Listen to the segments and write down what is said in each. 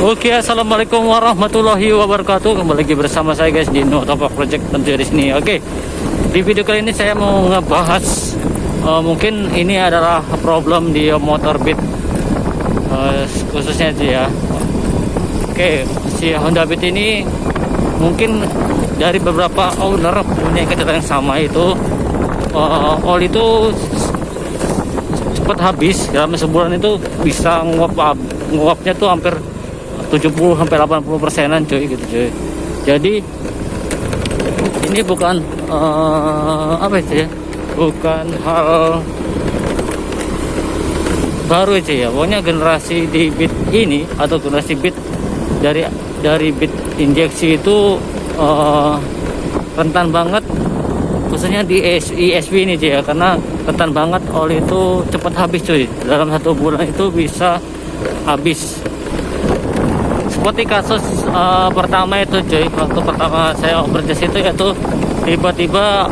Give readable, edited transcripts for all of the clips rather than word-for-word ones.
Oke, assalamualaikum warahmatullahi wabarakatuh. Kembali lagi bersama saya guys di Notopak Project tentu di sini. Oke, di video kali ini saya mau ngebahas mungkin ini adalah problem di motor Beat khususnya sih ya. Oke, si Honda Beat ini mungkin dari beberapa owner punya kejadian yang sama, itu oli itu cepat habis dalam sebulan, itu bisa nguapnya tuh hampir 70 sampai 80%-an cuy gitu cuy. Jadi ini bukan apa itu ya, bukan hal baru aja ya. Pokoknya generasi di Beat ini atau generasi Beat dari Beat injeksi itu rentan banget, khususnya di ESP ini aja ya, karena rentan banget oli itu cepat habis cuy. Dalam 1 bulan itu bisa habis. Seperti kasus pertama itu cuy, waktu pertama saya operasi itu tiba-tiba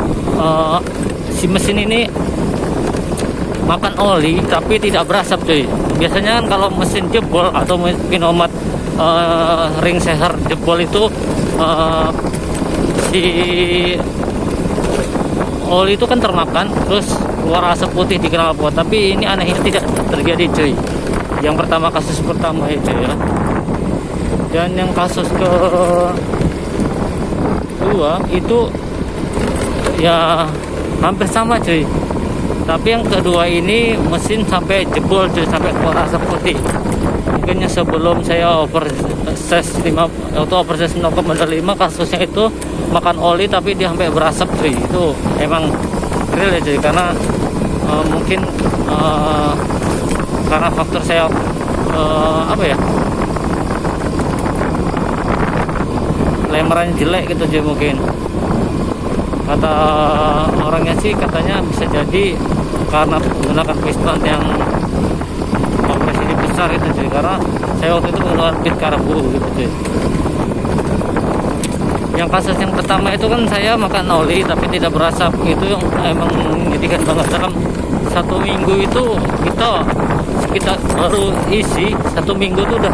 si mesin ini makan oli tapi tidak berasap cuy. Biasanya kan kalau mesin jebol atau pneumat ring seher jebol itu si oli itu kan termakan terus keluar asap putih di knalpot. Tapi ini anehnya tidak terjadi cuy. Yang pertama, kasus pertama itu ya. Dan yang kasus kedua itu ya hampir sama cuy. Tapi yang kedua ini mesin sampai jebol cuy, sampai keluar asap putih. Mungkin sebelum saya overses 5 atau overses 0,5, kasusnya itu makan oli tapi dia sampai berasap cuy. Itu emang real ya cuy, karena mungkin karena faktor saya apa ya, lemarannya jelek gitu aja mungkin. Kata orangnya sih katanya bisa jadi karena menggunakan piston yang kompresi besar itu cuy, karena saya waktu itu menggunakan Beat karbu gitu cuy. Yang kasus yang pertama itu kan saya makan oli tapi tidak berasap, itu yang emang menyedihkan banget. Dalam 1 minggu itu kita baru isi 1 minggu itu udah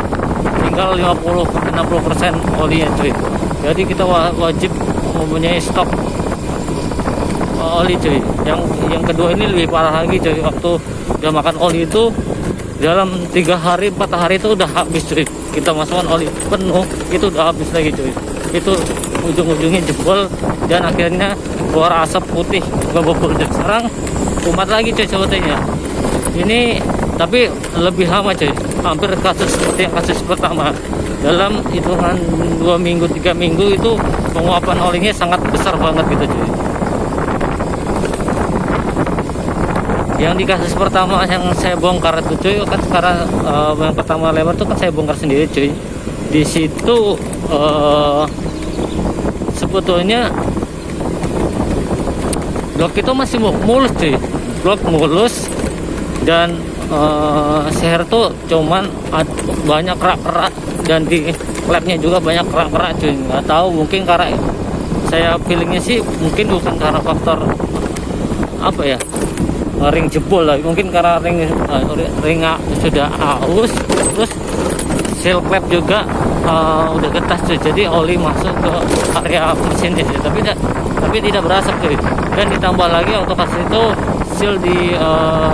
tinggal 50-60% olinya cuy. Jadi kita wajib mempunyai stok oli cuy. Yang kedua ini lebih parah lagi cuy. Waktu udah makan oli itu dalam 3 hari 4 hari itu udah habis cuy. Kita masukkan oli penuh itu udah habis lagi cuy. Itu ujung-ujungnya jebol dan akhirnya keluar asap putih ngebobol. Dan sekarang kumat lagi cuy sebetulnya. Ini tapi lebih lama cuy, hampir kasus seperti yang kasus pertama. Dalam hitungan 2 minggu 3 minggu itu penguapan olinya sangat besar banget gitu cuy. Yang di kasus pertama yang saya bongkar itu cuy, kan sekarang yang pertama lebar itu kan saya bongkar sendiri cuy. Di situ sebetulnya blok itu masih mulus cuy, blok mulus. Dan seher tuh cuman banyak kerak-kerak, dan di labnya juga banyak kerak-kerak cuy. Nggak tahu, mungkin karena saya feelingnya sih mungkin bukan karena faktor apa ya, ring jebol lah. Mungkin karena ring sudah aus, terus seal klep juga udah getas cuy. Jadi oli masuk ke area mesin cuy, tapi tidak berasap cuy. Dan ditambah lagi waktu kasus itu seal di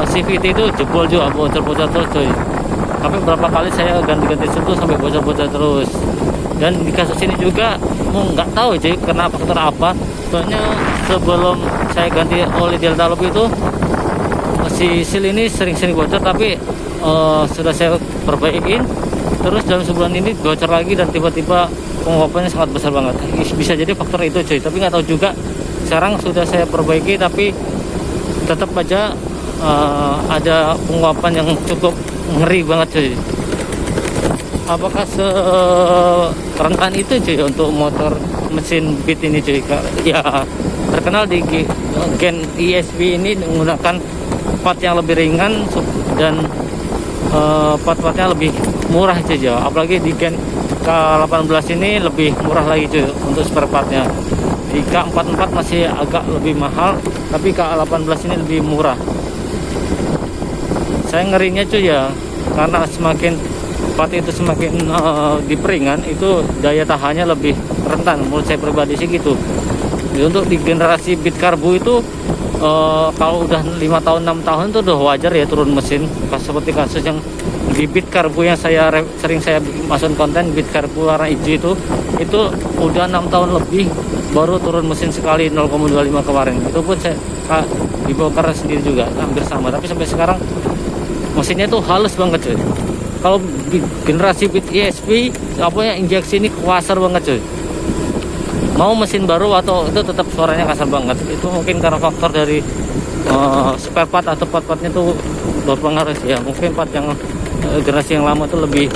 CVT itu jebol juga, bocor-bocor terus cuy. Tapi berapa kali saya ganti-ganti sentuh sampai bocor-bocor terus. Dan di kasus ini juga nggak tahu cuy kena faktor apa. Soalnya sebelum saya ganti oli Delta Loop itu si seal ini sering-sering bocor, tapi sudah saya perbaikin. Terus dalam sebulan ini bocor lagi dan tiba-tiba penguapannya sangat besar banget. Bisa jadi faktor itu cuy, tapi nggak tahu juga. Sekarang sudah saya perbaiki tapi tetap aja ada penguapan yang cukup ngeri banget cuy. apakah rentan itu cuy untuk motor mesin Beat ini cuy? Ya terkenal di Gen ESP ini menggunakan part yang lebih ringan dan part-partnya lebih murah cuy ya. Apalagi di Gen K18 ini lebih murah lagi cuy untuk spare partnya. Di K44 masih agak lebih mahal, tapi K18 ini lebih murah. Saya ngerinya cuy ya, karena semakin part itu semakin diperingan, itu daya tahannya lebih rentan. Menurut saya pribadi sih gitu. Jadi untuk di generasi Beat Karbu itu kalau udah 5 tahun 6 tahun itu udah wajar ya turun mesin. Seperti kasus yang di Beat Karbu yang sering saya masukin konten, Beat Karbu warna hijau itu udah 6 tahun lebih baru turun mesin sekali 0,25 kemarin. Itu pun saya dibongkar sendiri juga hampir sama, tapi sampai sekarang mesinnya tuh halus banget cuy. Kalau generasi Beat ESP apanya injeksi ini kasar banget cuy. Mau mesin baru atau itu tetap suaranya kasar banget. Itu mungkin karena faktor dari spare part atau part-partnya tuh berpengaruh ya. Mungkin part yang generasi yang lama tuh lebih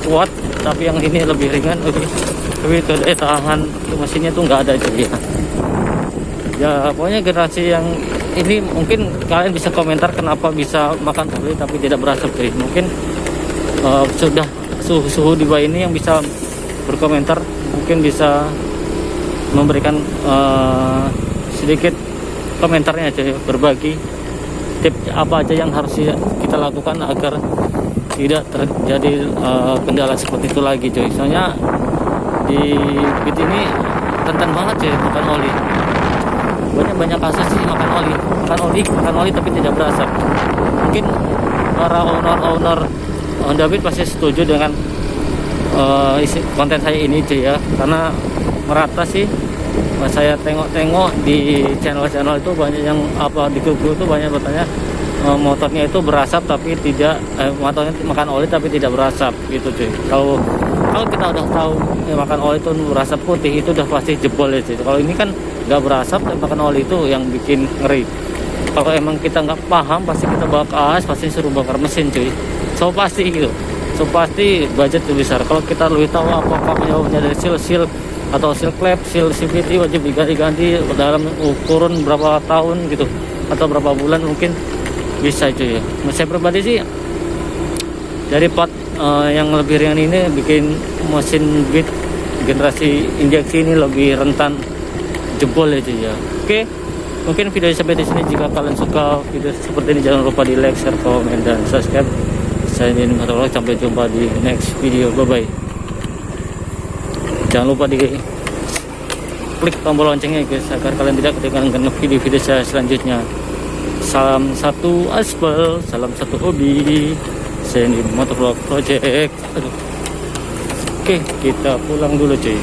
kuat, tapi yang ini lebih ringan, lebih daya tahan mesinnya tuh nggak ada cuy ya. Ya pokoknya generasi yang ini mungkin kalian bisa komentar kenapa bisa makan oli tapi tidak berasap cuy. Mungkin sudah suhu di bawah ini yang bisa berkomentar, mungkin bisa memberikan sedikit komentarnya aja, berbagi tips apa aja yang harus kita lakukan agar tidak terjadi kendala seperti itu lagi cuy. Soalnya di Beat ini rentan banget cuy makan oli. Banyak kasus sih makan oli tapi tidak berasap. Mungkin para owner Honda Beat pasti setuju dengan isi konten saya ini cuy ya, karena merata sih. Saya tengok di channel itu banyak yang di grup itu banyak bertanya motornya itu berasap tapi tidak motornya makan oli tapi tidak berasap gitu cuy. Kalau kita udah tahu makan oli itu berasap putih, itu udah pasti jebol ya cuy. Kalau ini kan nggak berasap dan makan oli, itu yang bikin ngeri. Kalau emang kita nggak paham, pasti kita bawa ke AS, pasti suruh bakar mesin cuy. So pasti gitu, so pasti budget lebih besar. Kalau kita lebih tahu apakah jawabnya dari seal atau seal clap, seal CVT wajib diganti dalam kurun berapa tahun gitu atau berapa bulan, mungkin bisa cuy ya. Saya pribadi sih dari part yang lebih ringan ini bikin mesin Beat generasi injeksi ini lebih rentan jebol ya cuy ya. Oke, mungkin video sampai di sini. Jika kalian suka video seperti ini, jangan lupa di like, share, komen, dan subscribe. Saya ingin mengucapkan sampai jumpa di next video. Bye bye. Jangan lupa di klik tombol loncengnya guys, agar kalian tidak ketinggalan video-video saya selanjutnya. Salam satu aspal, salam satu hobi. Saya ini Motovlog Project. Oke, kita pulang dulu cuy.